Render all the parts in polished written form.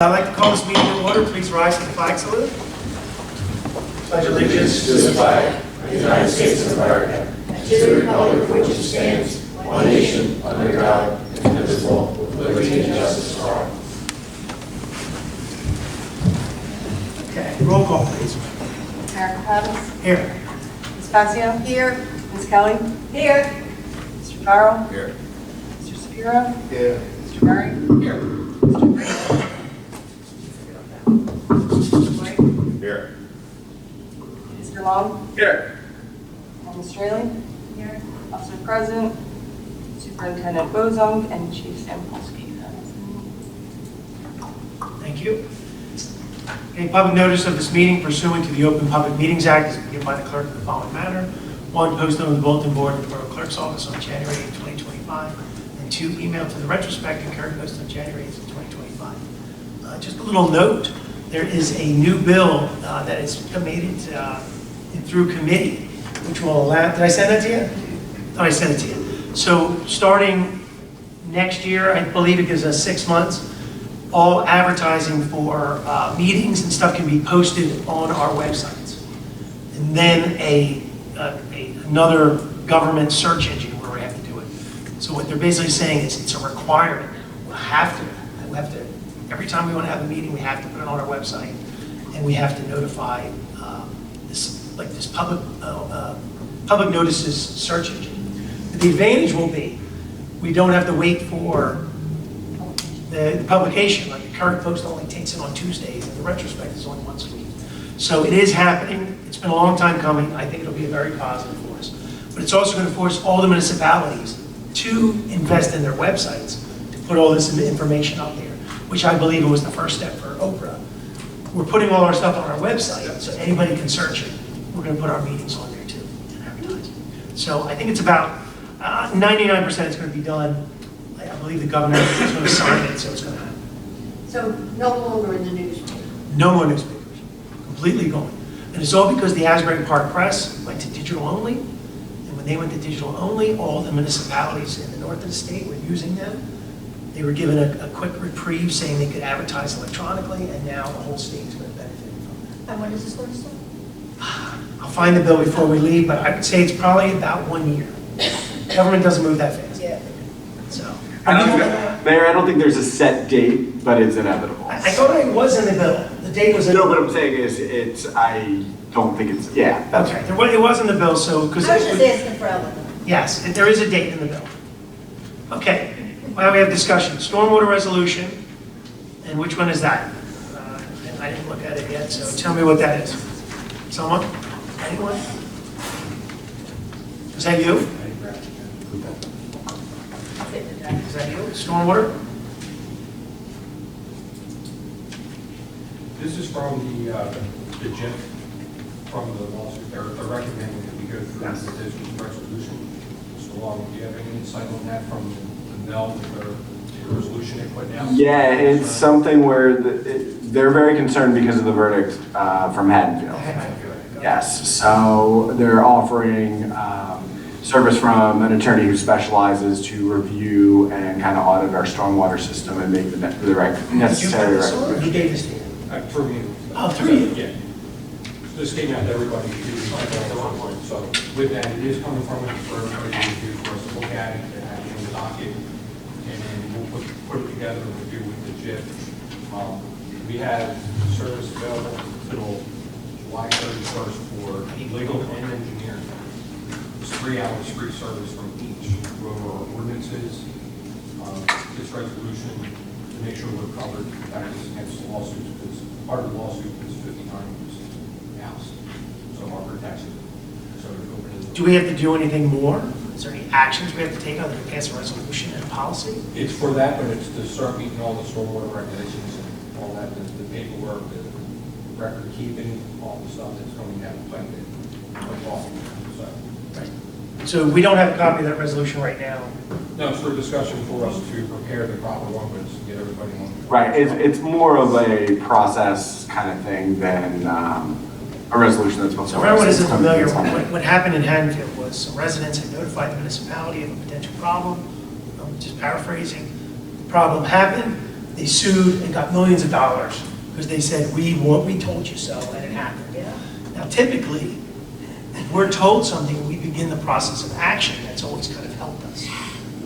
I'd like to call this meeting to order. Please rise for the flag salute. Pledge allegiance to the flag of the United States of America and to the republic for which it stands, one nation, under God, indivisible, with liberty and justice for all. Okay, roll call, please. Erica Caucus. Here. Ms. Fazio. Here. Ms. Kelly. Here. Mr. Farrell. Here. Mr. Shapiro. Here. Mr. Murray. Here. Mr. Green. Here. Mr. Long. Here. And Ms. Straley. Here. Officer President, Superintendent Bozung, and Chief Sampolsky. Thank you. Okay, public notice of this meeting pursuant to the Open Public Meetings Act is given by the clerk in the following manner. 1, posted on the bulletin board in the Borough Clerk's office on January 8, 2025. And 2, emailed to the retrospect and current post on January 8, 2025. Just a little note, there is a new bill that is made it through committee, which will allow, did I send that to you? Oh, I sent it to you. So starting next year, I believe it gives us 6 months, all advertising for meetings and stuff can be posted on our websites. And then another government search engine where we have to do it. So what they're basically saying is it's a requirement. We have to, every time we want to have a meeting, we have to put it on our website, and we have to notify this public notices search engine. The advantage will be we don't have to wait for the publication. Like the current post only takes it on Tuesdays, and the retrospect is only once a week. So it is happening. It's been a long time coming. I think it'll be very positive for us. But it's also going to force all the municipalities to invest in their websites to put all this information up there, which I believe was the first step for Oprah. We're putting all our stuff on our website, so anybody can search it. We're going to put our meetings on there too and advertise. So I think it's about 99% it's going to be done. I believe the governor is going to sign it, so it's going to happen. So no longer in the newspaper. No more newspapers, completely gone. And it's all because the Asbury Park Press went to digital only. And when they went to digital only, all the municipalities in the north of the state were using them. They were given a quick reprieve saying they could advertise electronically, and now the whole state is going to benefit from that. And when is this going to start? I'll find the bill before we leave, but I would say it's probably about 1 year. Government doesn't move that fast. Yeah. So. Mayor, I don't think there's a set date, but it's inevitable. I thought it was in the bill. The date was in the No, bill. what I'm saying is, I don't think it's, yeah, that's Okay, right. it was in the bill, so, because. I was just asking for Ellen. Yes, there is a date in the bill. Okay, well, we have discussion. Stormwater resolution, and which one is that? I didn't look at it yet, so tell me what that is. Someone? Anyone? Is that you? Is that you? Stormwater? This is from the JIP, from the lawsuit. They're recommending that we go through this resolution. So long, do you have any insight on that from the NEL, the resolution they put down? Yeah, it's something where they're very concerned because of the verdict from Haddonfield. Yes, so they're offering service from an attorney who specializes to review and kind of audit our stormwater system and make the necessary recommendations. He gave this to you. Through you. Oh, through you? Yeah. This came out to everybody. So with that, it is coming from it for everybody to review, for us to look at it, and have it in the docket, and then we'll put it together and review with the JIP. We have service available until July 31st for legal and engineering. It's 3 hours free service from each. Go over our ordinances, this resolution, to make sure we're covered against the lawsuits, because part of the lawsuit is 59 house, so our protection. So we're open to. Do we have to do anything more? Is there any actions we have to take other than pass a resolution and a policy? It's for that, but it's to start meeting all the stormwater regulations and all that, the paperwork, the record keeping, all the stuff that's going to have to play with law. Right. So we don't have a copy of that resolution right now. No, it's for discussion for us to prepare the proper one, but it's to get everybody on. Right, it's more of a process kind of thing than a resolution that's supposed to. So for everyone who isn't familiar, what happened in Haddonfield was some residents had notified the municipality of a potential problem. I'm just paraphrasing. The problem happened. They sued and got millions of dollars because they said, we told you so, and it happened. Now typically, if we're told something, we begin the process of action. That's always kind of helped us.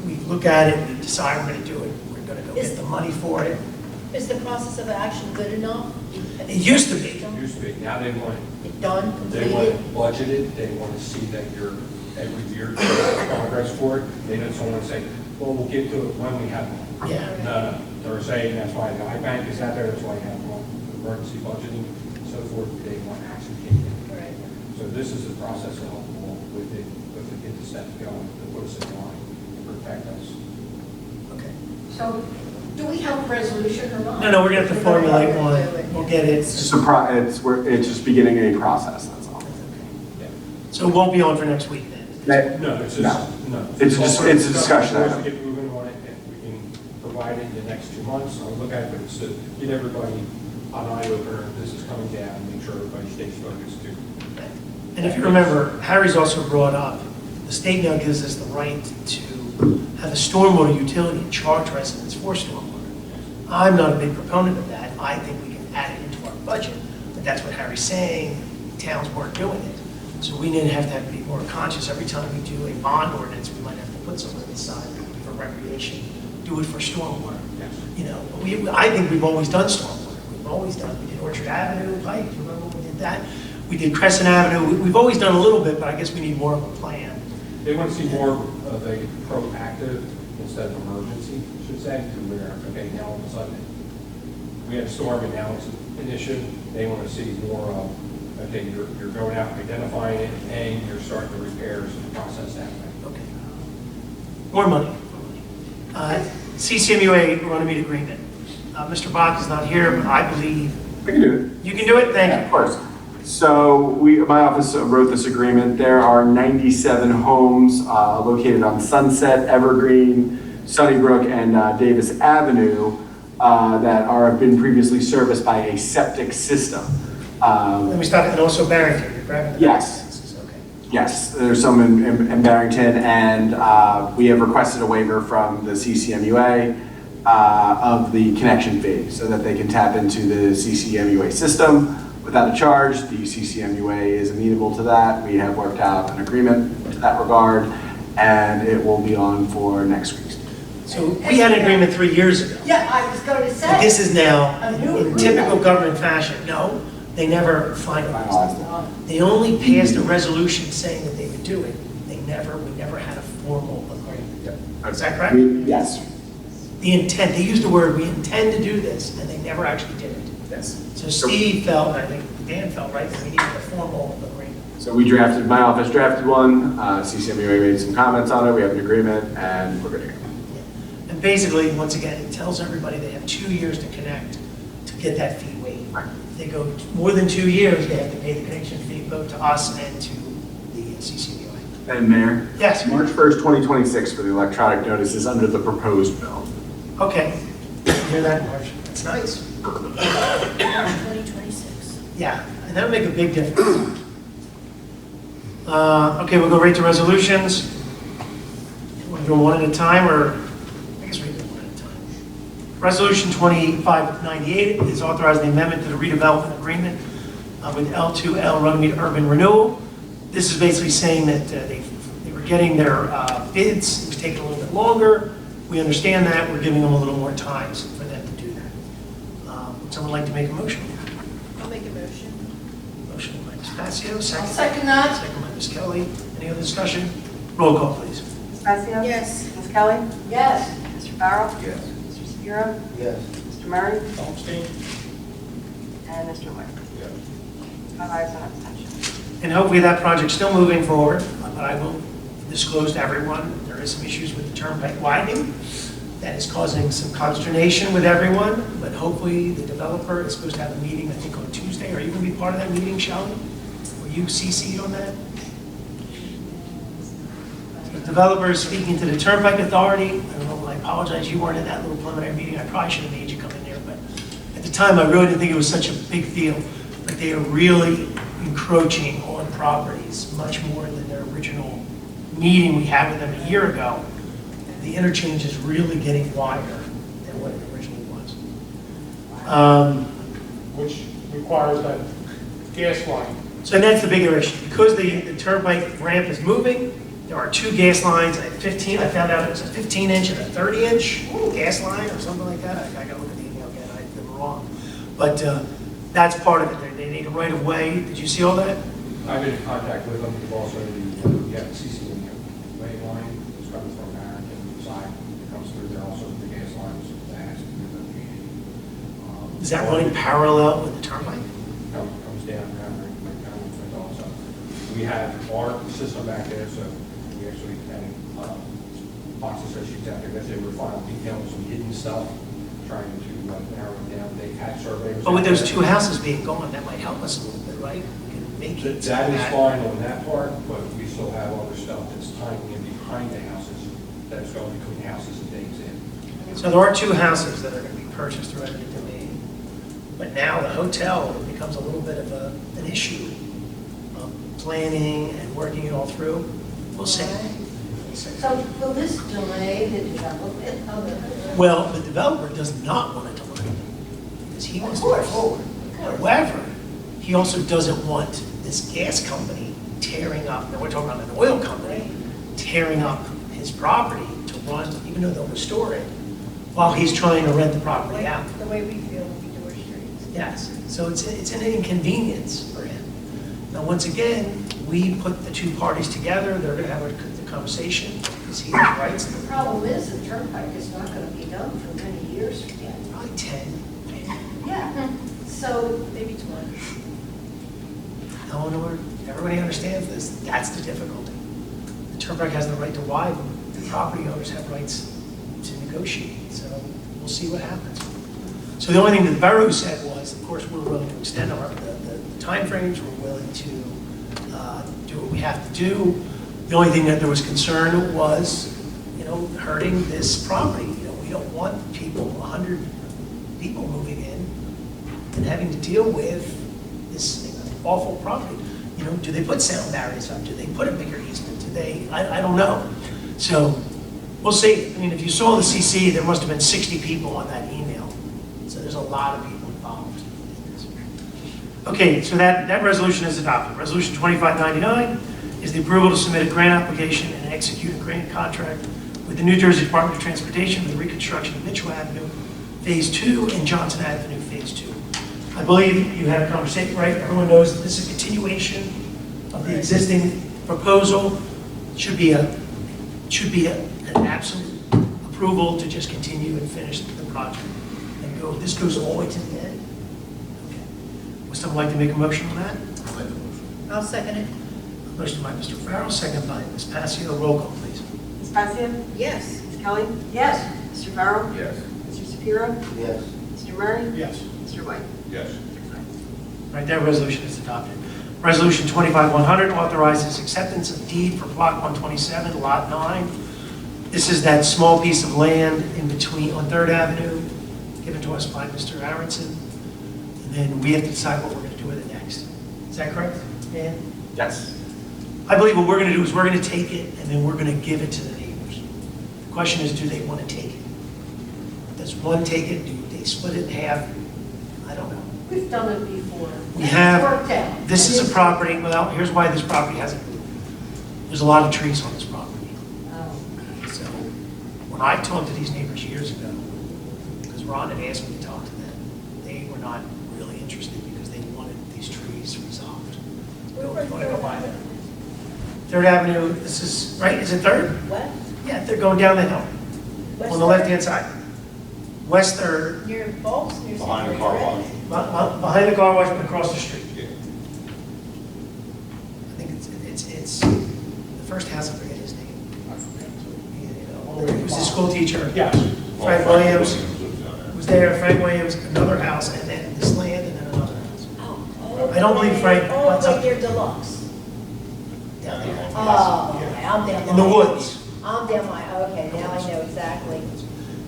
We look at it, we decide we're going to do it, we're going to go get the money for it. Is the process of action good enough? It used to be. It used to be, now they want, It done, they want it completed? budgeted, they want to see that you're, every year, doing progress for it. They don't want to say, well, we'll get to it when we have one. Yeah. No, they're saying that's why the IBank is out there, that's why you have one, emergency budgeting, and so forth, they want action taken. Right. So this is the process to help them along with it, to get the steps going, to put us in line, to protect us. Okay. So, do we have a resolution or not? No, we're going to have to formulate one. We'll get it. It's just it's just beginning a process, that's all. Yeah. So it won't be on for next week then? No, it's just, no. It's a discussion We're supposed item. to get moving on it, and we can provide it in the next 2 months. I'll look at it, but it's to get everybody on eye opener, this is coming down, make sure everybody stays focused too. And if you remember, Harry's also brought up, the state now gives us the right to have a stormwater utility and charge residents for stormwater. I'm not a big proponent of that. I think we can add it into our budget, but that's what Harry's saying, towns weren't doing it. So we didn't have to be more conscious. Every time we do a bond ordinance, we might have to put something aside for recreation, do it for stormwater. Yes. You know, but I think we've always done stormwater. We've always done, we did Orchard Avenue, Pike, you remember when we did that? We did Crescent Avenue. We've always done a little bit, but I guess we need more of a plan. They want to see more of a proactive instead of emergency, I should say, to where, okay, now all of a sudden, we had a storm and now it's an issue. They want to see more of, okay, you're going out, identifying it, and you're starting the repairs and process that way. Okay. More money. CCMUA Runnemede agreement. Mr. Bach is not here, but I believe We can do it. you can do it. Thank Yeah, you. of course. So my office wrote this agreement. There are 97 homes located on Sunset, Evergreen, Sunnybrook, and Davis Avenue that have been previously serviced by a septic system. Let me stop. And also Barrington. You're grabbing the Yes. Okay. Yes, there's some in Barrington, and we have requested a waiver from the CCMUA of the connection fee so that they can tap into the CCMUA system without a charge. The CCMUA is amenable to that. We have worked out an agreement in that regard, and it will be on for next week's. So we had an agreement 3 years ago. Yeah, I was going to But say. this is now, A new in typical government fashion, no, they never finalized it. They only passed a resolution saying that they would do it. We never had a formal agreement. Is that correct? Yes. The intent, they used the word, we intend to do this, and they never actually did it. Yes. So Steve felt, and I think Dan felt, right, that we needed a formal agreement. So we drafted, my office drafted one, CCMUA made some comments on it, we have an agreement, and we're good to go. And basically, once again, it tells everybody they have 2 years to connect to get that fee waived. Right. If they go more than 2 years, they have to pay the connection fee both to us and to the CCDOA. And Mayor? Yes. March 1st, 2026 for the electronic notices under the proposed bill. Okay. You hear that, Marge? That's nice. 2026. Yeah, and that would make a big difference. Okay, we'll go right to resolutions. Want to go one at a time, or I guess we can do one at a time. Resolution 2598 is authorizing the amendment to the redevelopment agreement with L2L Runnemede Urban Renewal. This is basically saying that they were getting their bids. It was taking a little bit longer. We understand that. We're giving them a little more time for them to do that. Would someone like to make a motion? I'll make a motion. Motion by Ms. Passio, I'll second. second that. Second by Ms. Kelly. Any other discussion? Roll call, please. Ms. Passio? Yes. Ms. Kelly? Yes. Mr. Farrell? Yes. Mr. Shapiro? Yes. Mr. Murray? Abstain. And Mr. White? Yes. 5 ayes and abstention. And hopefully that project's still moving forward, but I will disclose to everyone, there is some issues with the turnpike widening. That is causing some consternation with everyone, but hopefully the developer is supposed to have a meeting, I think on Tuesday. Are you going to be part of that meeting, Shelley? Were you CC'd on that? The developer is speaking to the Turnpike Authority. I don't know, I apologize, you weren't in that little preliminary meeting. I probably should have made you come in there, but at the time, I really didn't think it was such a big deal. But they are really encroaching on properties much more than their original meeting we had with them a year ago. The interchange is really getting wider than what it originally was. which requires that gas line. So that's the bigger issue. Because the turnpike ramp is moving, there are two gas lines at 15. I found out it was a 15-inch and a 30-inch gas line or something like that. I gotta look at the email again, I'm wrong. But that's part of it. They need a right of way. Did you see all that? I've been in contact with them. We've also, the FCC main line is coming from American side. It comes through there also with the gas lines that has to be located. Is that running parallel with the turnpike? Comes down also. We have our system back there, so we actually had boxes that shoots out there because they were final details, some hidden stuff, trying to narrow it down. They had surveys. But with out those there. two houses being gone, that might help us a little bit, right? We can make it. That is fine on that part, but we still have other stuff that's tying in behind the houses, that's going between the houses and things in. So there are two houses that are going to be purchased through eminent domain. But now the hotel becomes a little bit of an issue of planning and working it all through. We'll see. So will this delay the development of the? Well, the developer does not want to delay because he wants to move forward. However, he also doesn't want this gas company tearing up, now we're talking about an oil company, tearing up his property to run, even though they'll restore it, while he's trying to rent the property out. The way we feel with the door streets. Yes, so it's an inconvenience for him. Now, once again, we put the two parties together, they're gonna have a conversation, because he has rights, The problem is the turnpike is not going to be done for many years yet. probably 10. Yeah, so maybe 20. Eleanor, everybody understands this, that's the difficulty. The turnpike has the right to widen, the property owners have rights to negotiate, so we'll see what happens. So the only thing that the borough said was, of course, we're willing to extend the timeframes, we're willing to do what we have to do. The only thing that there was concern was, hurting this property. We don't want people, 100 people moving in and having to deal with this awful property. Do they put sound barriers up? Do they put a bigger easement? Do they, I don't know. So we'll see. I mean, if you saw the CC, there must have been 60 people on that email. So there's a lot of people involved in this. Okay, so that resolution is adopted. Resolution 2599 is the approval to submit a grant application and execute a grant contract with the New Jersey Department of Transportation for the reconstruction of Mitchell Avenue, Phase 2, and Johnson Avenue, Phase 2. I believe you had a conversation, right? Everyone knows that this is a continuation of the existing proposal. Should be an absolute approval to just continue and finish the project and go. This goes all the way to the end. Okay. Would someone like to make a motion on that? I'll second it. Motion by Mr. Farrell, second by Ms. Passio. Roll call, please. Ms. Passian? Yes. Ms. Kelly? Yes. Mr. Farrell? Yes. Mr. Shapiro? Yes. Mr. Murray? Yes. Mr. White? Yes. Right, that resolution is adopted. Resolution 25100 authorizes acceptance of deed for Block 127, Lot 9. This is that small piece of land in between, on 3rd Avenue, given to us by Mr. Aronson. And then we have to decide what we're going to do with it next. Is that correct, Dan? Yes. I believe what we're going to do is we're going to take it and then we're going to give it to the neighbors. The question is, do they want to take it? Does one take it? Do they split it in half? I don't know. We've done it before. We It's have, worked out. this is a property, well, here's why this property hasn't moved. There's a lot of trees on this property. Oh. So when I talked to these neighbors years ago, because Ron had asked me to talk to them, they were not really interested because they wanted these trees resolved. They want to go by there. 3rd Avenue, this is, right, is it 3rd? West? Yeah, they're going down the hill, on the left-hand side. West 3rd, Near Bulks, near. Behind the car wash. behind the car wash, but across the street. Yeah. I think it's the first house, I forget his name. He was a school teacher. Yes. Frank Williams lives down there. was there, Frank Williams, another house, and then this land, and then another house. Oh, I don't believe Frank Oh, wants up- right near Deluxe. Down there. Oh, okay, I'm down. In the my- woods. I'm down my, okay, now I know exactly.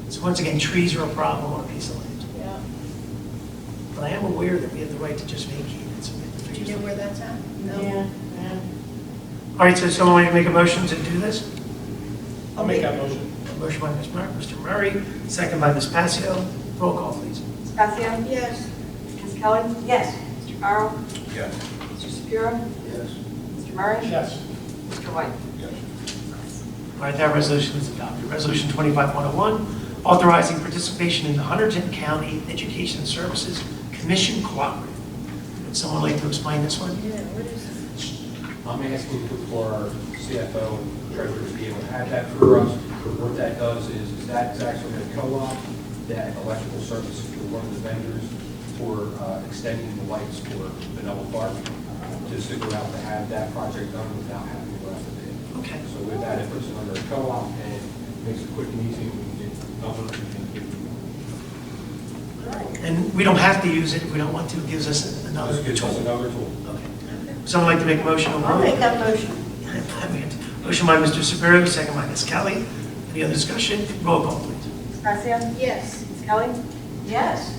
So once again, trees are a problem on a piece of land. Yeah. But I am aware that we have the right to just vacate it. So we have to Do figure you know something. where that's at? No. Yeah. All right, so someone want to make a motion to do this? I'll make that motion. A motion by Mr. Murray, second by Ms. Passio. Roll call, please. Ms. Gracia? Yes. Ms. Kelly? Yes. Mr. Farrell? Yes. Mr. Shapiro? Yes. Mr. Murray? Yes. Mr. White? Yes. All right, that resolution is adopted. Resolution 25101, authorizing participation in the Hunterdon County Education Services Commission Cooperative. Would someone like to explain this one? Yeah, what is it? I'm asking for our CFO and treasurer to be able to have that for us. What that does is that's actually a co-op that electrical services for one of the vendors for extending the lights for Vanilla Park, just to go out to have that project done without having to go out to bid. Okay. So with that, it puts it under a co-op and makes it quick and easy. We can get numbers, we can get. And we don't have to use it if we don't want to. It gives us another Just gives us tool. another tool. Okay. Someone like to make a motion? I'll make that motion. Motion by Mr. Shapiro, second by Ms. Kelly. Any other discussion? Roll call, please. Ms. Gracia? Yes. Ms. Kelly? Yes.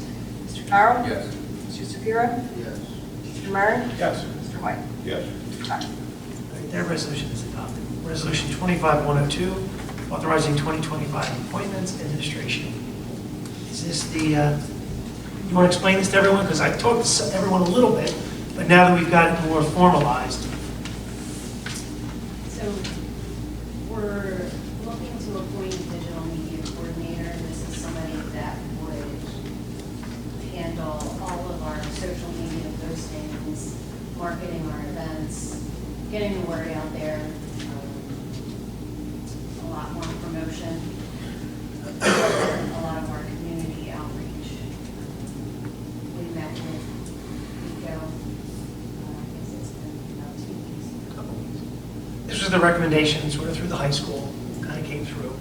Mr. Farrell? Yes. Mr. Shapiro? Yes. Mr. Murray? Yes. Mr. White? Yes. All right, that resolution is adopted. Resolution 25102, authorizing 2025 appointments, administration. Is this the, you want to explain this to everyone? Because I talked to everyone a little bit, but now that we've got it more formalized. So we're looking to appoint a digital media coordinator. This is somebody that would handle all of our social media postings, marketing our events, getting the word out there, a lot more promotion, a lot of our community outreach. We met with Nico, I guess it's been about 2 weeks. This was the recommendation sort of through the high school, kind of came through.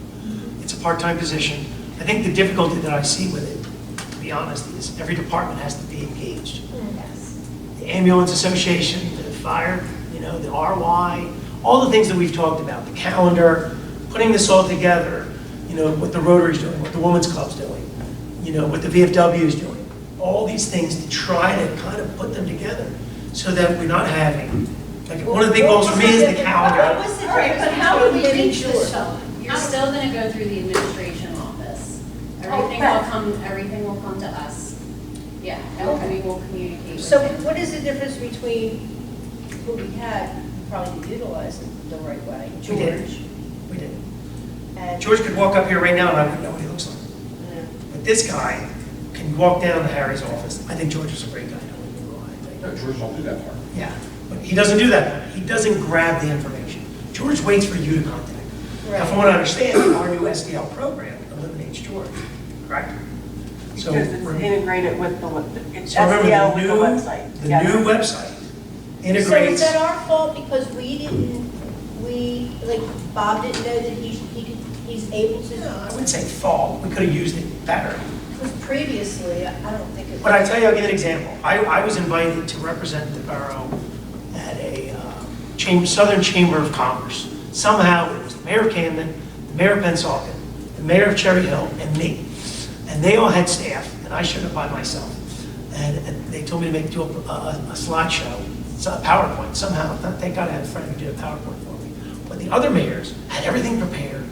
It's a part-time position. I think the difficulty that I see with it, to be honest, is every department has to be engaged. Yes. The ambulance association, the fire, the RY, all the things that we've talked about, the calendar, putting this all together, what the Rotary's doing, what the Women's Club's doing, what the VFW is doing, all these things to try to kind of put them together so that we're not having, like, one of the big goals for me is the calendar. What's the difference? But how do we reach this someone? You're still gonna go through the administration office. Everything will come to us. Yeah, and we will communicate with So them. what is the difference between what we had, probably utilize it the right way? We did. George We did. and. George could walk up here right now and I wouldn't know what he looks like. Yeah. But this guy can walk down to Harry's office. I think George is a great guy. No, George don't do that part. Yeah, but he doesn't do that. He doesn't grab the information. George waits for you to contact him. Now, from what I understand, our new SDL program eliminates George, correct? So Because it's we're- integrated with it's so remember, SDL with the website. the Yeah. new website So is integrates. that our fault because like Bob didn't know that he's able No, to? I wouldn't say fault. We could have used it better. Because previously, I don't think it. But I tell you, I'll give you an example. I was invited to represent the borough at a Southern Chamber of Commerce. Somehow, it was the mayor of Camden, the mayor of Pennsauken, the mayor of Cherry Hill, and me. And they all had staff, and I showed up by myself. And they told me to do a slideshow, a PowerPoint. Somehow, thank God I had a friend who did a PowerPoint for me. But the other mayors had everything prepared,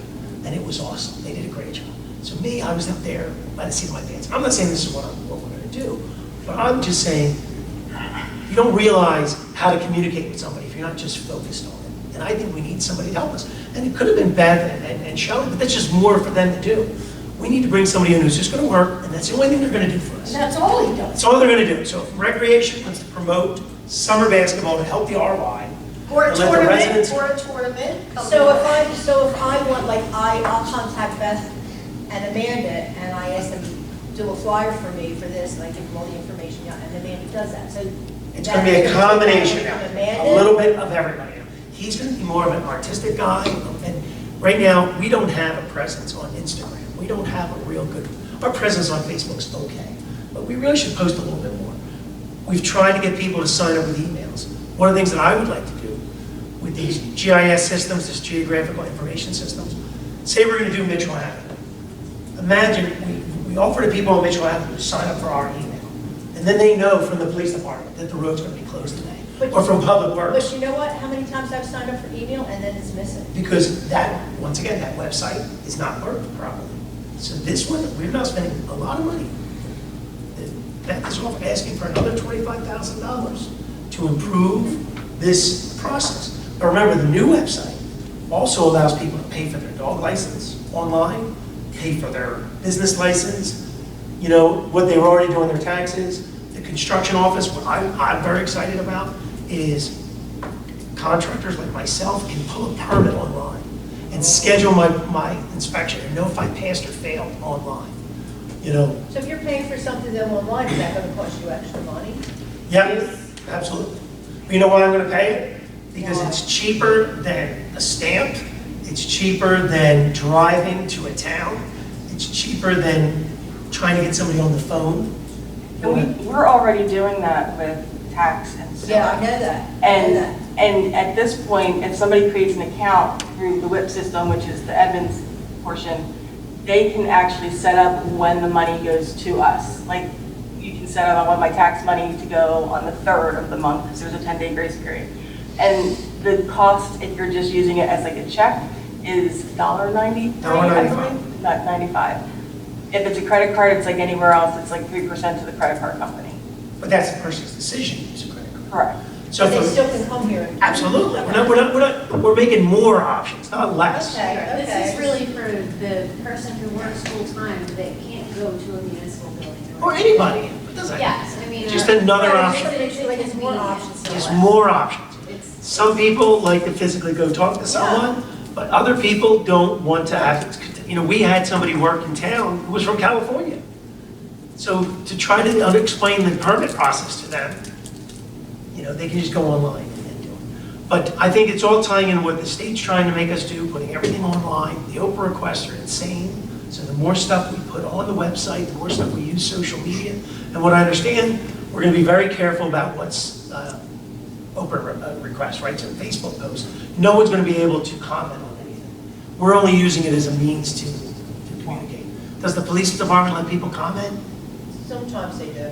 and it was awesome. They did a great job. So me, I was up there by the seat of my pants. I'm not saying this is what we're going to do, but I'm just saying you don't realize how to communicate with somebody if you're not just focused on it. And I think we need somebody to help us. And it could have been Bev and Shelley, but that's just more for them to do. We need to bring somebody in who's just going to work, and that's the only thing they're going to do for us. That's all he does. That's all they're going to do. So if Recreation wants to promote summer basketball to help the RY, Or a and let the residents- tournament. So if I want, like, I'll contact Beth and Amanda, and I ask them to do a flyer for me for this, and I give them all the information, and Amanda does that, so. it's going to be a combination, From a Amanda. little bit of everybody. He's going to be more of an artistic guy, and right now, we don't have a presence on Instagram. We don't have a real good, our presence on Facebook is okay, but we really should post a little bit more. We've tried to get people to sign up with emails. One of the things that I would like to do with these GIS systems, this geographical information systems, say we're going to do Mitchell Avenue. Imagine we offer to people on Mitchell Avenue to sign up for our email, and then they know from the police department that the road's going to be closed today, or from Public Works. But you know what, how many times I've signed up for email, and then it's missing? Because that, once again, that website is not working properly. So this one, we're not spending a lot of money. Beth is off asking for another $25,000 to improve this process. But remember, the new website also allows people to pay for their dog license online, pay for their business license, you know, what they were already doing their taxes. The construction office, what I'm very excited about is contractors like myself can pull a permit online and schedule my inspection and know if I passed or failed online, you know. So if you're paying for something then online, is that gonna cost you extra money? Yep, absolutely. You know why I'm gonna pay it? Because it's cheaper than a stamp, it's cheaper than driving to a town, it's cheaper than trying to get somebody on the phone. And we're already doing that with tax and sewer. Yeah, I know that. I know that. And at this point, if somebody creates an account through the WIP system, which is the Edmunds portion, they can actually set up when the money goes to us. Like, you can set up, I want my tax money to go on the 3rd of the month, because there's a 10-day grace period. And the cost, if you're just using it as like a check, is $1.90? $1.95. Not 95. If it's a credit card, it's like anywhere else, it's like 3% to the credit card company. But that's the person's decision to use a credit card. Correct. So But they for- still can come here. and- Absolutely, we're making more options, not less. Okay, This is okay. really for the person who works full-time that can't go to a municipal building. Or anybody, it doesn't. Yes, I mean. Just another Yeah, option. it's like it's more options. Just more options. It's, Some people like to physically go talk to someone, but other people don't want to have, you know, we had somebody work in town who was from California. So to try to explain the permit process to them, you know, they can just go online and do it. But I think it's all tying in what the state's trying to make us do, putting everything online. The Oprah requests are insane. So the more stuff we put on the website, the more stuff we use social media. And what I understand, we're going to be very careful about what's Oprah requests, right? So Facebook posts. No one's going to be able to comment on anything. We're only using it as a means to communicate. Does the police department let people comment? Sometimes they do.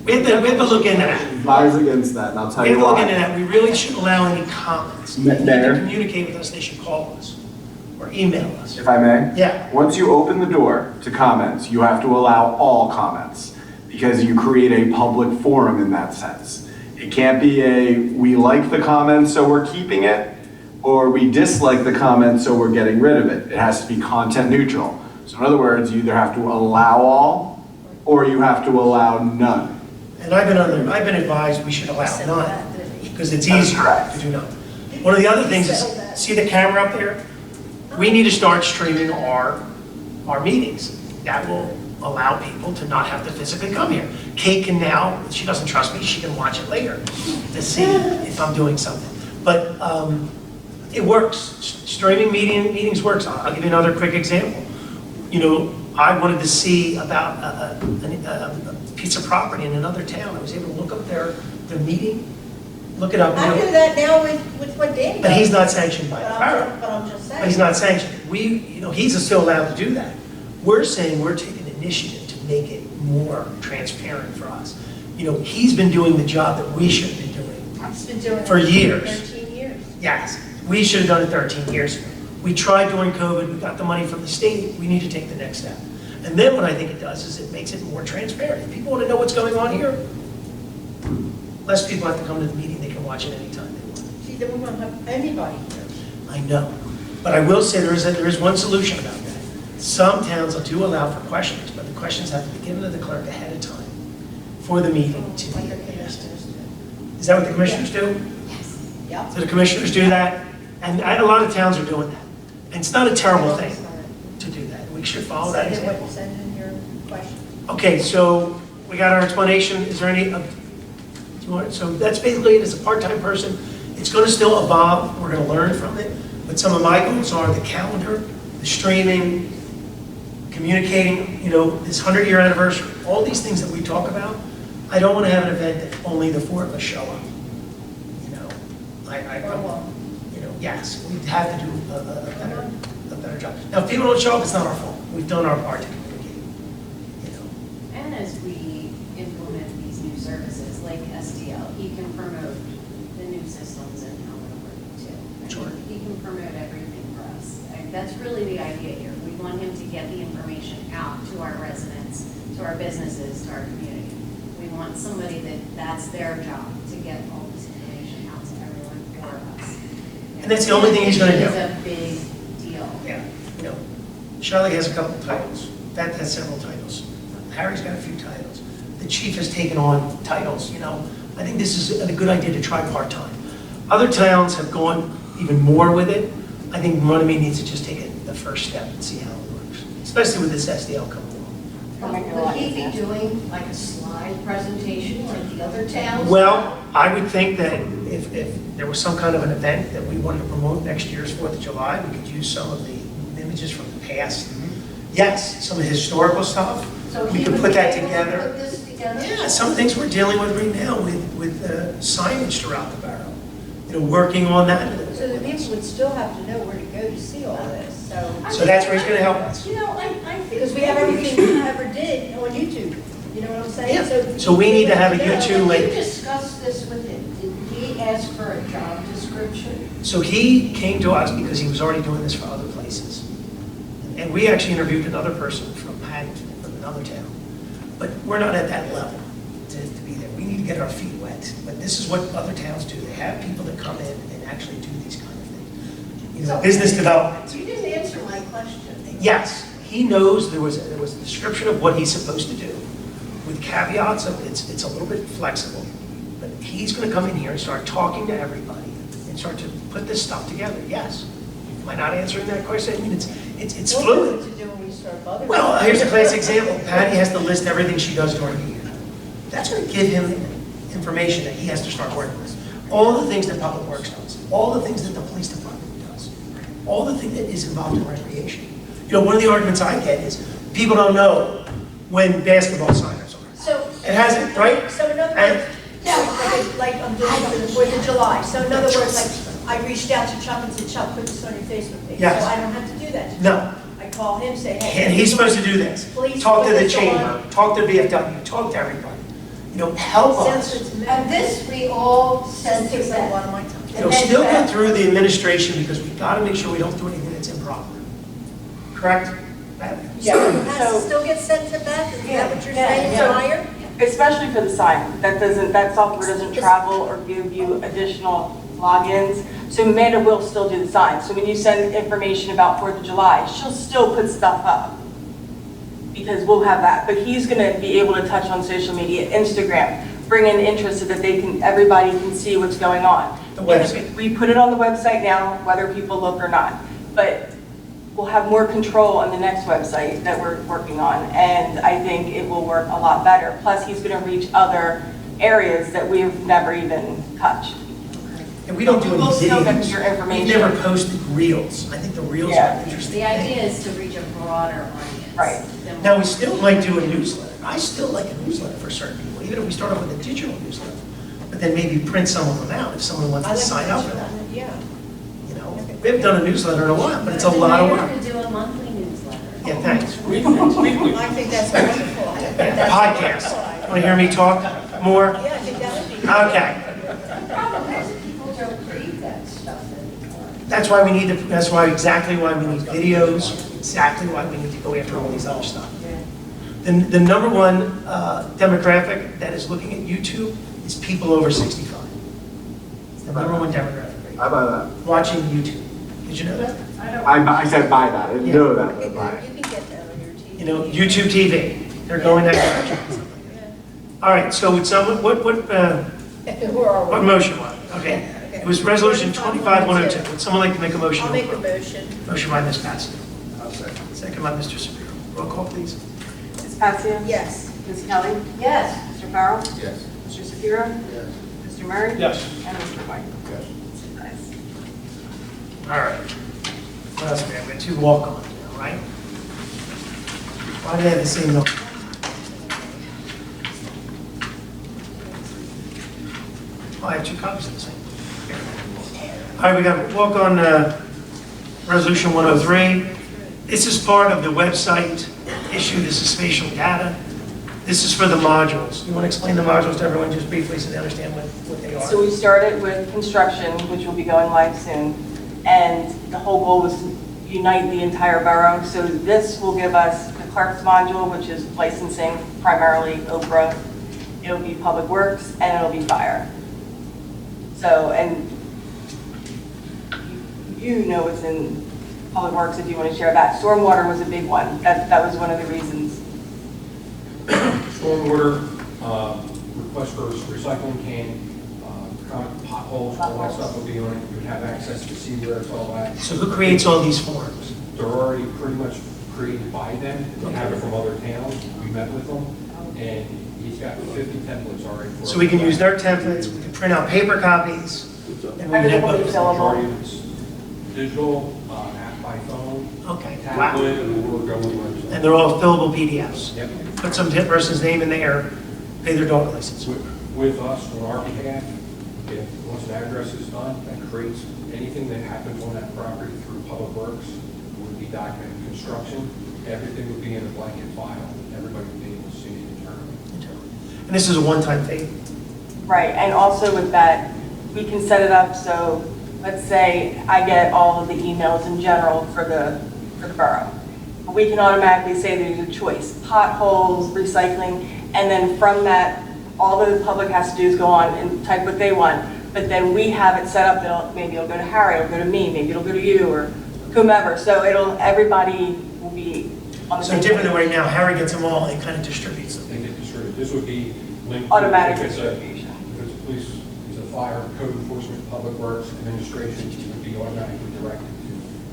We have to look into that. Advise against that, and I'll tell We have you to look into why. that. We really shouldn't allow any comments. If they need Mayor? to communicate with us, they should call us or email us. If I may? Yeah. Once you open the door to comments, you have to allow all comments, because you create a public forum in that sense. It can't be a, we like the comments, so we're keeping it, or we dislike the comments, so we're getting rid of it. It has to be content neutral. So in other words, you either have to allow all, or you have to allow none. And I've been advised we should allow Said none, that, didn't he? because it's That's easier correct. to do none. One of the other things is, Said that. see the camera up there? We need to start streaming our meetings. That will allow people to not have to physically come here. Kate can now, she doesn't trust me, she can watch it later to see if I'm doing something. But it works. Streaming meetings works. I'll give you another quick example. You know, I wanted to see about a piece of property in another town. I was able to look up their meeting, look it up. I do that now with what Danny does. But he's not sanctioned by the borough. But I'm just saying. But he's not sanctioned. He's still allowed to do that. We're saying we're taking initiative to make it more transparent for us. You know, he's been doing the job that we should have been doing. He's been doing it For years. 13 years. Yes, we should have done it 13 years ago. We tried during COVID, we got the money from the state, we need to take the next step. And then what I think it does is it makes it more transparent. If people want to know what's going on here, less people have to come to the meeting, they can watch it anytime they want. See, then we won't have anybody here. I know, but I will say there is one solution about that. Some towns do allow for questions, but the questions have to be given to the clerk ahead of time for the meeting to Like be the addressed. commissioners do. Is that what the commissioners do? Yep. So the commissioners do that, and a lot of towns are doing that. And it's not a terrible thing to do that. We should follow that example. Send in your question. Okay, so we got our explanation. Is there any, do you want, so that's basically it. As a part-time person, it's going to still evolve. We're going to learn from it. But some of my goals are the calendar, the streaming, communicating, you know, this 100-year anniversary, all these things that we talk about. I don't want to have an event that only the four of us show up. You know, you know, yes, we have to do a better job. Now, if people don't show up, it's not our fault. We've done our part to communicate, you know. and as we implement these new services like SDL, he can promote the new systems and how they're working too. I mean, Sure. He can promote everything for us. That's really the idea here. We want him to get the information out to our residents, to our businesses, to our community. want somebody that's their job, to get all this information out to everyone for us. And that's the only thing he's gonna do. It's a big deal. Yeah, you know, Shirley has a couple of titles. Beth has several titles. Harry's got a few titles. The chief has taken on titles, you know. I think this is a good idea to try part-time. Other towns have gone even more with it. I think Runnemede needs to just take the first step and see how it works, especially with this SDL coming along. Would he be doing like a slide presentation like the other towns? Well, I would think that if there was some kind of an event that we wanted to promote next year's 4th of July, we could use some of the images from the past. Yes, some of the historical stuff. So We he could would put be that able to together. Put this together? Yeah, some things we're dealing with right now with signage throughout the borough. You know, working on that. So the people would still have to know where to go to see all this, So that's where he's gonna help us. You know, I think. because we have everything we ever did on YouTube, you know what I'm saying? Yeah. So we need to have a YouTube Did you link. discuss this with him? Did he ask for a job description? So he came to us because he was already doing this for other places. And we actually interviewed another person from Paddington, from another town. But we're not at that level to be there. We need to get our feet wet. But this is what other towns do. They have people that come in and actually do these kind of things. You know, So- business development. You didn't answer my question. Yes, he knows there was a description of what he's supposed to do, with caveats of it's a little bit flexible. But he's gonna come in here and start talking to everybody and start to put this stuff together, yes. Am I not answering that question? I mean, it's We'll know fluid. what to do when we start bugging. Well, here's a classic example. Patty has to list everything she does during the year. That's gonna give him information that he has to start working with. All the things that Public Works does, all the things that the police department does, all the thing that is involved in recreation. You know, one of the arguments I get is, people don't know when basketball signers are. So. It hasn't, right? So in other And- words, like I'm doing for the 4th of July, so in other words, like, I reached out to Chuck and said, Chuck, put this on your Facebook page. Yes. So I don't have to do that. to No. Chuck. I call him, say, hey. And he's supposed to do this. Please Talk to put the this on. chamber, talk to VFW, talk to everybody. You know, help Sounds us. good to me. And this we all sent This to takes up a lot them. of my time. It'll still go through the administration because we gotta make sure we don't do anything that's improper. Correct? So it has to still get sent to Beth, is that what you're saying, Yeah. Meyer? Especially for the sign, that software doesn't travel or give you additional logins. So Amanda will still do the sign. So when you send information about 4th of July, she'll still put stuff up. Because we'll have that, but he's gonna be able to touch on social media, Instagram, bring in interest so that everybody can see what's going on. The website. We put it on the website now, whether people look or not, but we'll have more control on the next website that we're working on, and I think it will work a lot better. Plus, he's gonna reach other areas that we've never even touched. And we don't do any We'll still get videos. your We information. never posted reels. I think the reels Yeah. are interesting. The idea is to reach a broader audience. Right. than Now, we what- still might do a newsletter. I still like a newsletter for certain people, even if we start off with a digital newsletter. But then maybe print some of them out if someone wants I to like sign up for that. Yeah. You know, we haven't done a newsletter in a while, but it's a lot of We're work. going to do a monthly newsletter. Yeah, thanks. I think that's wonderful. I think that's Podcast. wonderful. Want to hear me talk more? Yeah, I think that would be. Okay. The problem is people don't read that stuff anymore. That's why we need to, exactly why we need videos, exactly why we need to go after all these other stuff. The number one demographic that is looking at YouTube is people over 65. It's the number one demographic, I buy that. watching YouTube. Did you know that? I said buy that. I didn't Yeah. know that, You but buy it. can get that on your TV. You know, YouTube TV, they're going that direction. All right, so would someone, what Where are we? motion was it? Okay. It was resolution 25-102. Would someone like to make a motion? I'll make a motion. Motion by Ms. Patsy. Second by Mr. Shapiro. Roll call, please. Ms. Patsy? Yes. Ms. Kelly? Yes. Mr. Farrell? Yes. Mr. Shapiro? Yes. Mr. Murray? Yes. And Mr. White? Yes. Nice. All right. What else we have? We have two walk-ons now, right? Why do they have the same number? Oh, I have two copies of the same. All right, we got walk-on resolution 103. This is part of the website issue. This is spatial data. This is for the modules. You want to explain the modules to everyone just briefly so they understand what they are? So we started with construction, which will be going live soon, and the whole goal was to unite the entire borough. So this will give us the clerk's module, which is licensing, primarily Oprah, it'll be Public Works, and it'll be Fire. So, and you know what's in Public Works if you want to share that. Stormwater was a big one. That was one of the reasons. Stormwater, request for recycling can, potholes, all that stuff will be on it. You would have access to see where it's all at. So who creates all these forms? They're already pretty much created by them. They have it from other towns. We met with them, and he's got 50 templates already. For So we can use their templates, we can print out paper copies, and we can have both. Majority of it's digital, app by phone, Okay, wow. tablet, and we're going with And they're all fillable PDFs. Yep. Put some person's name in there, pay their dog license. With us, on our behalf, if once an address is done, that creates anything that happens on that property through Public Works would be documented. Construction, everything would be in a blanket file. Everybody would be able to see it internally. And this is a one-time fee. Right, and also with that, we can set it up so, let's say I get all of the emails in general for the borough. We can automatically say there's a choice, potholes, recycling, and then from that, all the public has to do is go on and type what they want. But then we have it set up that maybe it'll go to Harry, it'll go to me, maybe it'll go to you or whomever. So everybody will be on the So same. different than right now, Harry gets them all and kind of distributes them. They get distributed. This would be linked. Automatic if it's a- distribution. If it's police, if it's a fire, code enforcement, Public Works, administration, it would be automatically directed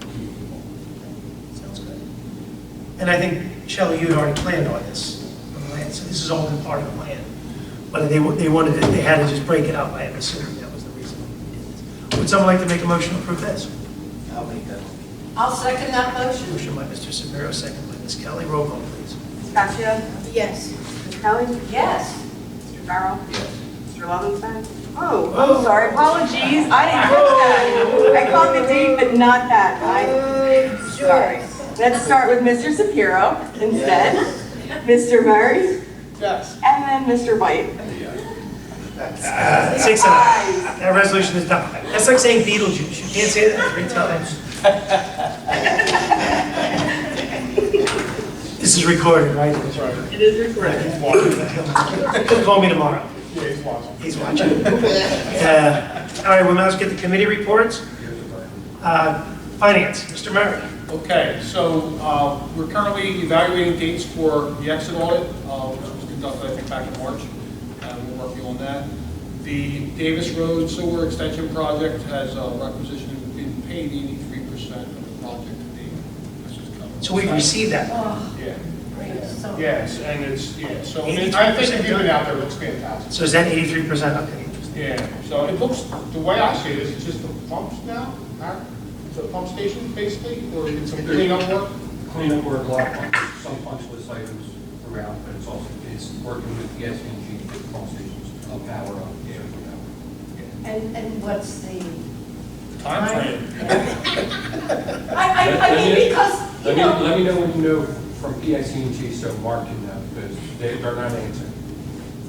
to key people. Sounds good. And I think, Shelley, you had already planned on this, so this has all been part of the plan. But they wanted it, they had to just break it up, I am assuming that was the reason we did this. Would someone like to make a motion to approve this? I'll make that. I'll second that motion. Motion by Mr. Sabero, second by Ms. Kelly. Roll call, please. Ms. Cascio? Yes. Ms. Kelly? Yes. Mr. Farrell? Yes. Mr. Lovenstein? Oh, I'm sorry, apologies, I didn't catch that. I caught the date, but not that. I'm sorry. Let's start with Mr. Shapiro instead, Mr. Murray, Yes. and then Mr. White. 6 and 0. That resolution is done. That's like saying Beetlejuice. You can't say that 3 times. This is recorded, right? It is recorded. Call me tomorrow. Yeah, he's watching. He's watching. All right, we'll now get the committee reports. Finance, Mr. Murray. Okay, so we're currently evaluating dates for the exit audit, which was conducted, I think, back in March, and we're working on that. The Davis Road Sewer Extension Project has requisitioned been paid 83% of the project to date. This is covered. So we've received that. Yeah. So- Yes, and it's, yeah, so I mean, I think if you've been out there, it looks fantastic. So is that 83%? Okay. Yeah, so it looks, the way I see it is it's just the pumps now, it's a pump station basically, or it's some cleanup work? Cleanup work, a lot of punch, some punch list items throughout, but it's also, it's working with the SNG pump stations, power up, yeah, power. And what's the? Time frame. I mean, because, you know. Let me know when you know from PIC&G, so Mark can know, because they're not answering.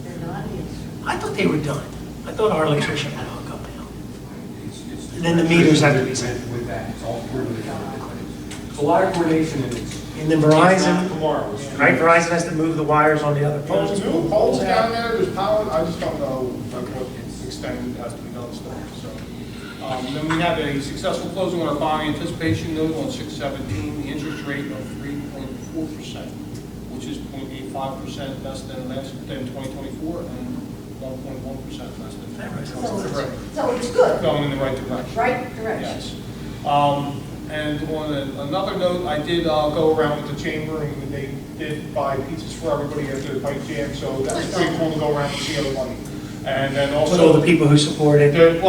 They're not answering. I thought they were done. I thought our electrician had a hookup now. It's And then the meters have to be set. With that, it's all through the county. It's a lot of coordination, and it's. And then It's not Verizon, tomorrow. It's right, Verizon has to move the wires on the other There's poles. new poles down there, there's power, I just don't know like what extent has to be done still, so. Then we have a successful closing on our bond anticipation note on 6/17, the interest rate of 3.4%, which is 0.85% less than 2024 and 1.1% less than. So it's good, Going in the right direction. right direction. Yes. And on another note, I did go around with the chamber, and they did buy pizzas for everybody after the pipe jam, so that was pretty cool to go around and see everybody. And then With all the also, people who supported. the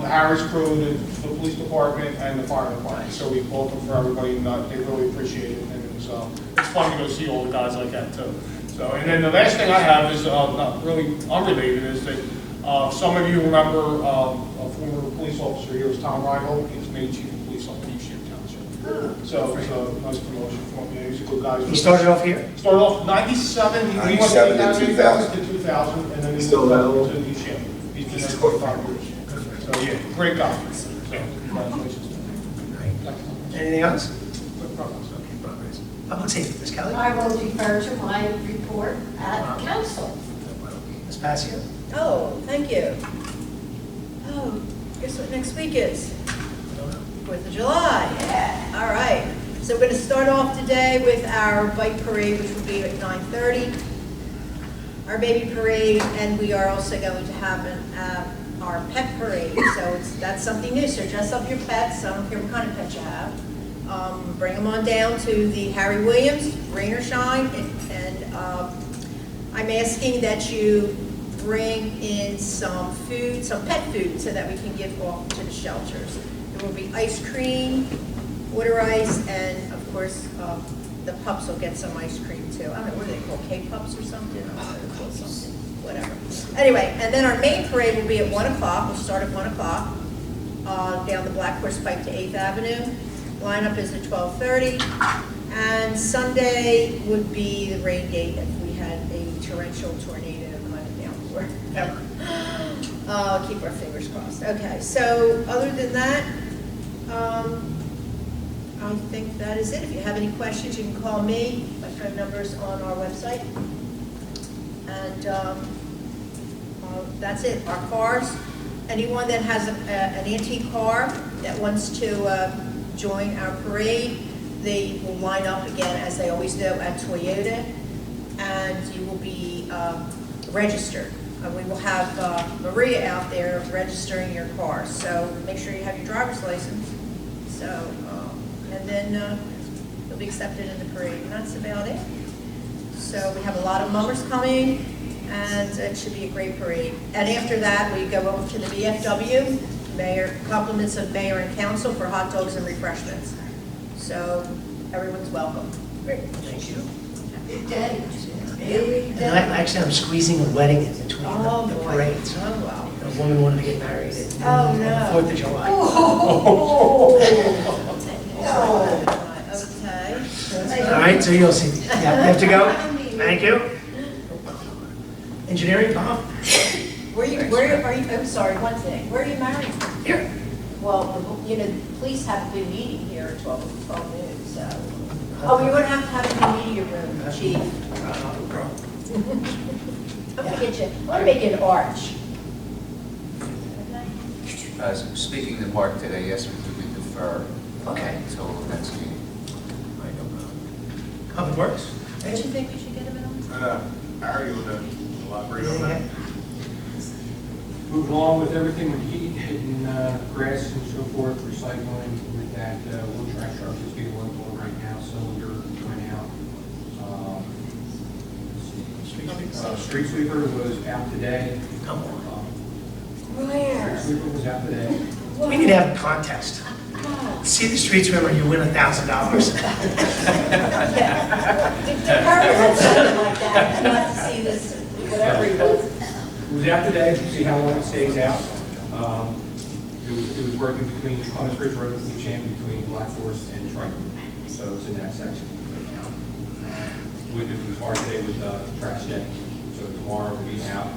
Harris crew, the police department, and the fire department, so we bought them for everybody, and they really appreciate it, and it's fun to go see all the guys like that too. So, and then the last thing I have is, not really unrelated, is that some of you remember a former police officer here was Tom Reinhold. He's made chief of police on East Shore Township. So it's a nice promotion for him. He's a good guy. He started off here. Started off 97. He went 97 to 2000 to 2000, and then he Still moved available? up to East Shore. He's been there 25 years. So yeah, great guy. So congratulations to him. Anything else? Good progress. Okay, progress. Public safety, Ms. Kelly. I will defer to my report at council. Ms. Passio? Oh, thank you. Oh, guess what next week is? I don't know. 4th of July. Yeah. All right. So we're going to start off today with our bike parade, which will be at 9:30. Our baby parade, and we are also going to have our pet parade. So that's something new. So dress up your pets. I don't care what kind of pet you have. Bring them on down to the Harry Williams, rain or shine, and I'm asking that you bring in some food, some pet food, so that we can give off to the shelters. There will be ice cream, water ice, and of course, the pups will get some ice cream too. I don't know, what are they called, K-Pups or something? I don't know what they're called, something, whatever. Anyway, and then our main parade will be at 1 o'clock. We'll start at 1 o'clock down the Black Horse Pike to 8th Avenue. Lineup is at 12:30. And Sunday would be the rain date if we had a torrential tornado coming down. Never. Keep our fingers crossed. Okay, so other than that, I think that is it. If you have any questions, you can call me. My phone number is on our website. And that's it. Our cars, anyone that has an antique car that wants to join our parade, they will line up again, as they always do, at Toyota, and you will be registered. We will have Maria out there registering your car, so make sure you have your driver's license. So, and then you'll be accepted in the parade, and that's about it. So we have a lot of mummers coming, and it should be a great parade. And after that, we go over to the VFW, compliments of mayor and council for hot dogs and refreshments. So everyone's welcome. Great, thank you. Big day. And actually, I'm squeezing a wedding in between Oh, the boy. parades. Oh, wow. A woman wanted to get married Oh, no. on the 4th of July. Okay. All right, so you'll see. Yeah, you have to go? Thank you. Engineering, Bob? Where are you, I'm sorry, one thing. Where are you married? Here. Well, you know, the police have a big meeting here at 12 noon, so. Oh, you're going to have it in the media room, chief. No problem. I'm going to get you, I'm going to make you an arch. Speaking to Mark today, yes, we defer Okay. until the next meeting. All right, no problem. Public Works? Don't you think we should get him in on? Harry would elaborate on Yeah. that. Moving along with everything with heat, hitting grass and so forth, recycling with that wood trash truck that's being worked on right now, cylinder went out. Street sweeper was out today. Come on. Where? Street sweeper was out today. We need to have a contest. See the street swimmer, you win $1,000. The department had something like that. I'd like to see this, whatever he was. It was out today, to see how long it stays out. It was working between Caucus Ridge Road and Champ, between Black Forest and Triton. So it's in that section. It was hard today with trash day. So tomorrow we'll be out,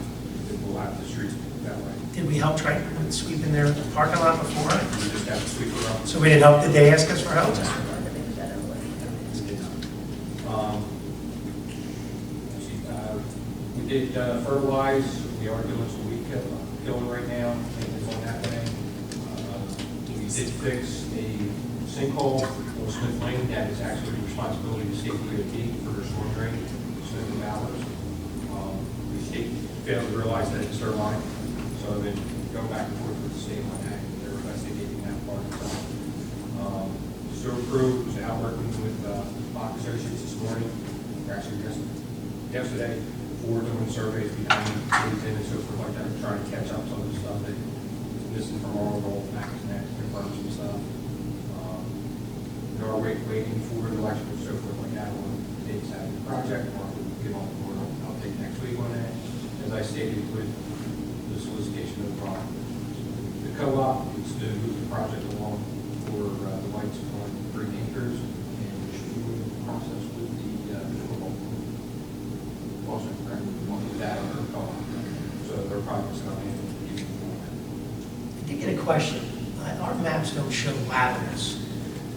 and we'll have the streets that way. Did we help try to sweep in their parking lot before? We just have to sweep it up. So we didn't help, did they ask us for help? We did fertilize. We are doing some weed killing right now. It's on that way. We did fix a sinkhole on Smith Lane. That is actually the responsibility of the state DOT for their storm drain, Smith and Bowers. The state failed to realize that it's their line. So they've been going back and forth with the state on that. They're investigating that part. Sewer crew was out working with Bach Associates this morning, or actually yesterday, for doing surveys behind LinkedIn and so forth like that, trying to catch up some of the stuff that is missing from our old Max Connect, confirm some stuff. We are waiting for the election and so forth like that on dates out of the project. We'll get on the board, I'll take next week on that. As I stated with the solicitation of the co-op, is to move the project along for the lights on 3 acres, and we should move the process with the football. Also, we want to do that on their co-op. So their project's coming in. I did get a question. Our maps don't show laterals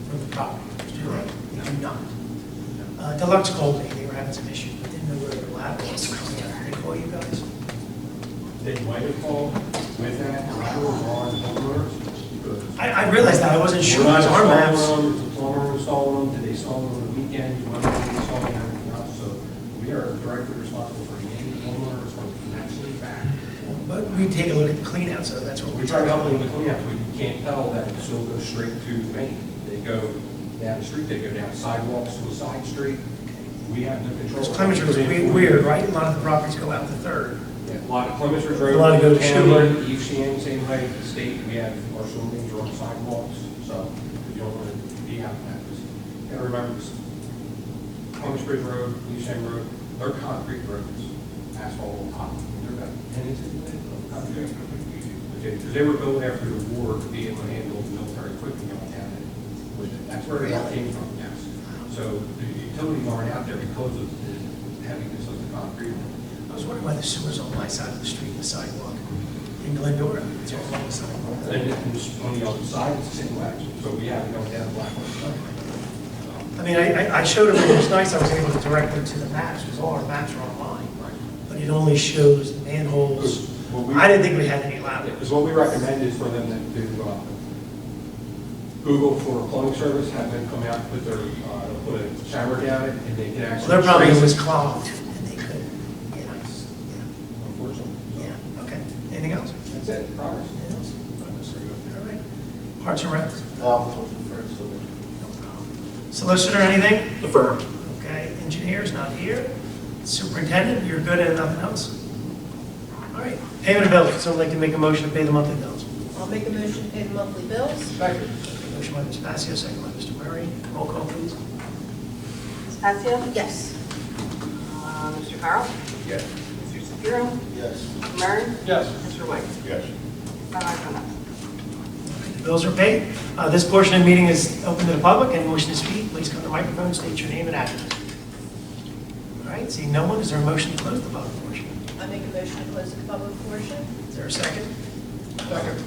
for the property, do they? They do not. Deluxe called me, they were having some issues, but didn't know where the laterals were coming out. Did they call you guys? They might have called with that, laterals are on homeowners. because I realized that, I wasn't sure, we're not it was our maps. installing them, it's the plumber installing them, did they install them on the weekend, when they installing everything else, so we are directly responsible for any homeowners from actually back. But we take a look at the clean out, so that's what We we're try to trying help to them with the cleanup, but you can't tell that it still goes straight to Main. They go down the street, they go down sidewalks to a side street. We have no control. Because Clemenser was weird, right? A lot of the properties go out to Third. Yeah, a lot of Clemenser Road. A lot of go to Cameron, Schuler. EFCN, same way, the state, we have our swimming lanes are on sidewalks, so you don't want to be out in that. You gotta remember this, Clemenser Bridge Road, EFCN Road, they're concrete roads, asphalt on top. They're about 10 inches of concrete. Okay, because they were built after the war to be able to handle military equipment going down it. That's where it all came from, yes. So the utilities aren't out there because of the heaviness of the concrete. I was wondering why the sewer's on my side of the street, the sidewalk in Glendora. It's all along the sidewalk. And it's on the other side, it's the same way. So we have it going down Blackwell. I mean, I showed them, it was nice, I was able to direct them to the maps, because all our maps are online. But it only shows the manholes. I didn't think we had any laterals. Because what we recommend is for them to Google for a plumbing service, have them come out, put a shower down it, and they can Well, actually. their problem trace was it. clogged, and they couldn't, Unfortunately. yeah, okay. Anything else? That's it, progress. Anything else? All right. Parks and Rec? Solicitor, anything? Affirm. Okay, engineer's not here. Superintendent, you're good and nothing else? All right, payment of bills, would someone like to make a motion to pay the monthly bills? I'll make a motion to pay the monthly bills. Second. Motion by Ms. Passio, second by Mr. Murray. Roll call, please. Ms. Passio? Yes. Mr. Carroll? Yes. Mr. Shapiro? Yes. Mr. Murray? Yes. Mr. White? Yes. Five ayes, no nays. The bills are paid. This portion of the meeting is open to the public. Anyone wishing to speak, please come to the microphone, state your name and address. All right, seeing no one, is there a motion to close the public portion? I make a motion to close the public portion. Is there a second? Second.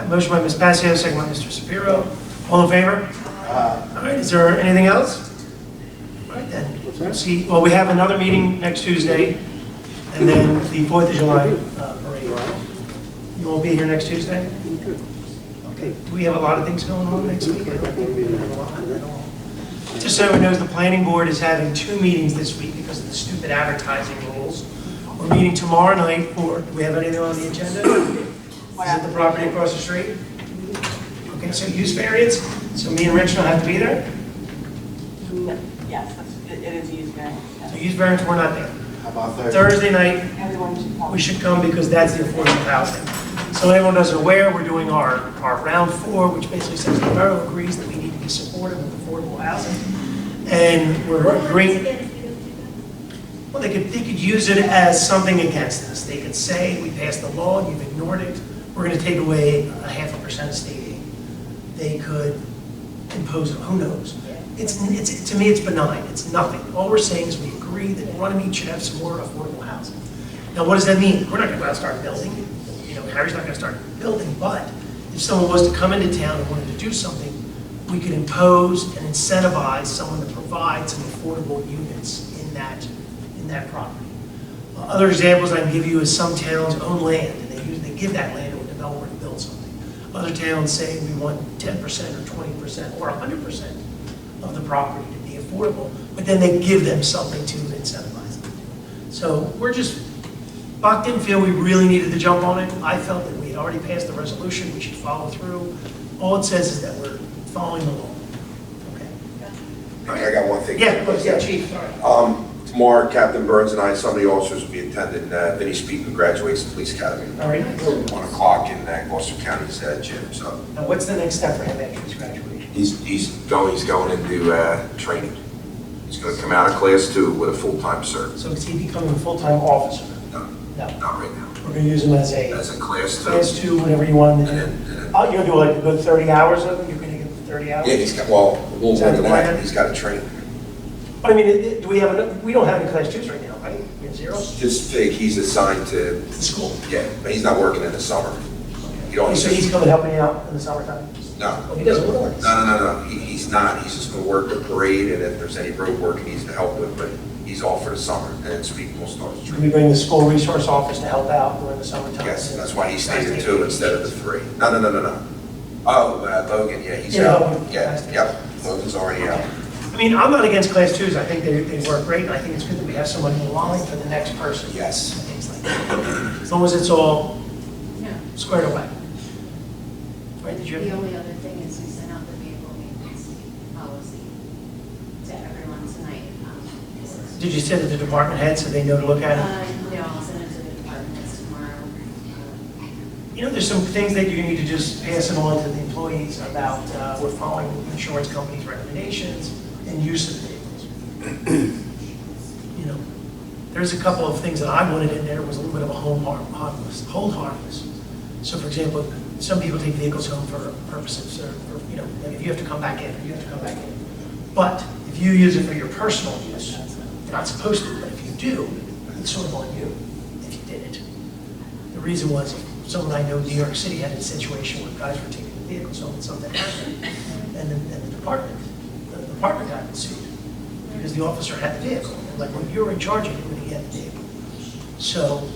Motion by Ms. Passio, second by Mr. Shapiro. All in favor? All right, is there anything else? All right, then. See, well, we have another meeting next Tuesday, and then the 4th of July parade. You won't be here next Tuesday? Okay, do we have a lot of things going on next week? I don't think we have a lot at all. Just so everyone knows, the planning board is having 2 meetings this week because of the stupid advertising rules. We're meeting tomorrow night for, do we have anything on the agenda? Is it the property across the street? Okay, so use variance, so me and Rich don't have to be there? No, yes, it is used variance. So use variance, we're not there. How about Thursday? Thursday night, Everyone should come. we should come because that's the affordable housing. So anyone doesn't aware, we're doing our round 4, which basically says the borough agrees that we need to be supportive of affordable housing. And we're agreeing, well, they could use it as something against us. They could say, we passed the law, you've ignored it, we're gonna take away 0.5% state aid. They could impose it, who knows? It's, to me, it's benign, it's nothing. All we're saying is we agree that Runnemede should have some more affordable housing. Now, what does that mean? We're not gonna go out and start building. You know, Harry's not gonna start building, but if someone was to come into town and wanted to do something, we could impose and incentivize someone to provide some affordable units in that property. Other examples I can give you is some towns own land, and they give that land to a developer to build something. Other towns say we want 10% or 20% or 100% of the property to be affordable, but then they give them something to incentivize them. So we're just, Bach didn't feel we really needed to jump on it. I felt that we had already passed the resolution, we should follow through. All it says is that we're following the law. Okay. I got one thing. Yeah, Chief, sorry. Tomorrow, Captain Burns and I, some of the officers will be attending Vinnie Speak, who graduates the police academy. All right. 1 o'clock in Gloucester County's gym, so Now, what's the next step for him after his graduation? he's going into training. He's going to come out of class 2 with a full-time cert. So is he becoming a full-time officer? No, No. not right now. We're going to use him as As a a class 2. class 2, whatever you want. And then, Oh, you're going to do like a good 30 hours of it? You're going to give him 30 hours? yeah, he's got, well, a little Is more that than the that. plan? He's got to train. But I mean, do we have enough? We don't have any class 2s right now, right? We have 0? Just think he's assigned to, The school. yeah, but he's not working in the summer. You don't, So he's coming helping out in the summertime? no. Oh, he doesn't want to work. No. He's not. He's just going to work the parade, and if there's any road work he needs to help with, but He's off for the summer, and then speaking will start the Can we training. bring the school resource office to help out during the summertime? Yes, that's why he stated 2 instead of the 3. No. Oh, Logan, yeah, he's Yeah, out. Logan. Yep, Logan's already out. I mean, I'm not against class twos, I think they work great, and I think it's good that we have someone in line for the next person. Yes. And things like that. As long as it's all No. squared away. Right, did you The have? only other thing is we sent out the vehicle maintenance policy to everyone tonight. This is- Did you send it to the department head so they know to look at it? No, I'll send it to the departments tomorrow. You know, there's some things that you need to just pass it on to the employees about, we're following insurance companies' recommendations and use of vehicles. You know, there's a couple of things that I wanted in there, was a little bit of a hold harmless. So for example, some people take vehicles home for purposes, or, you know, like if you have to come back in, you have to come back in. But if you use it for your personal use, you're not supposed to, but if you do, it's sort of on you if you did it. The reason was, someone I know in New York City had a situation where guys were taking the vehicles home and something happened, and the department got sued because the officer had the vehicle. And like, well, you were in charge of it when he had the vehicle. So,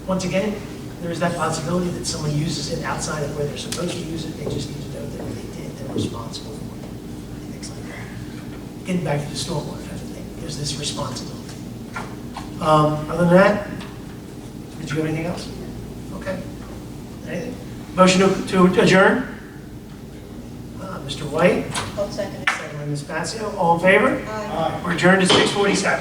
once again, there's that possibility that someone uses it outside of where they're supposed to use it. They just need to know that if they did, they're responsible for it. Things like that. Getting back to the stormwater type of thing, there's this responsibility. Other than that, did you have anything else? Okay. Anything? Motion to adjourn? Mr. White, Hold second. second by Ms. Passio, all in favor? Aye. We're adjourned at 6:47.